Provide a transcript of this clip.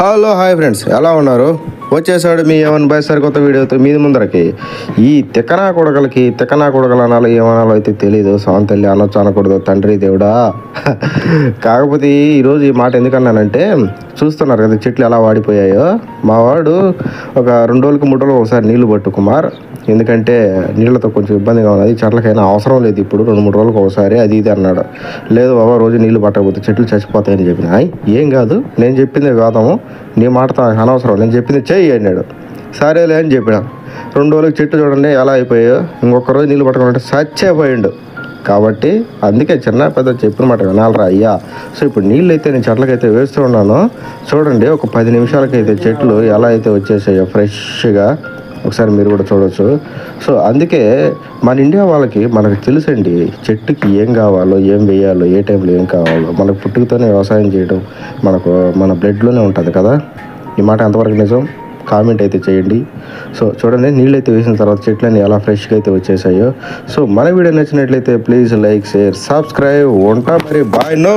Hello hi friends, ఎలా ఉన్నారు? వచ్చేసాడు మీ ఏమన్ బాయ్ సరికొత్త వీడియోతో మీది ముందరకి. ఈ తిక్కనా కొడకలు అనాలో ఏమనాలో అయితే తెలీదు. సౌన్ తల్లి అనొచ్చు అనకూడదు, తండ్రి దేవుడా. కాకపోతే ఈరోజు ఈ మాట ఎందుకన్నానంటే, చూస్తున్నారు కదా చెట్లు ఎలా వాడిపోయాయో. మా వాడు ఒక 2 రోజులకు 3 రోజులకు ఒకసారి నీళ్లు పట్టు కుమార్, ఎందుకంటే నీళ్ళతో కొంచెం ఇబ్బందిగా ఉన్నది, చెట్లకైనా అవసరం లేదు ఇప్పుడు 2-3 రోజులకు ఒకసారి అది ఇది అన్నాడు. లేదు బాబా, రోజు నీళ్లు పట్టకపోతే చెట్లు చచ్చిపోతాయని చెప్పిన. ఏం కాదు, నేను చెప్పింది వేదము, నీ మాటతో అనవసరం, నేను చెప్పింది చెయ్యి అన్నాడు. సరేలే అని చెప్పిన. 2 రోజులకు చెట్టు చూడండి ఎలా అయిపోయాయో. ఇంకొక రోజు నీళ్ళు పట్టుకోవాలంటే చచ్చేపోయిండు. కాబట్టి అందుకే చిన్న పెద్ద చెప్పిన మాట వినాలరా అయ్యా. సో ఇప్పుడు నీళ్ళు అయితే నేను చెట్లకైతే వేస్తూ ఉన్నాను. చూడండి, ఒక 10 నిమిషాలకైతే చెట్లు ఎలా అయితే వచ్చేసాయో ఫ్రెష్గా, ఒకసారి మీరు కూడా చూడవచ్చు. సో అందుకే మన ఇండియా వాళ్ళకి మనకు తెలుసండి, చెట్టుకి ఏం కావాలో, ఏం వేయాలో, ఏ టైంలో ఏం కావాలో. మనకు పుట్టుకతోనే వ్యవసాయం చేయడం మన బ్లడ్లోనే ఉంటుంది కదా. ఈ మాట ఎంతవరకు నిజం కామెంట్ అయితే చేయండి. సో చూడండి, నీళ్ళు అయితే వేసిన తర్వాత చెట్లన్నీ ఎలా ఫ్రెష్గా అయితే వచ్చేసాయో. సో మన వీడియో నచ్చినట్లయితే ప్లీజ్ లైక్, షేర్, సబ్స్క్రైబ్. ఉంటా మరి, బాయ్ నో.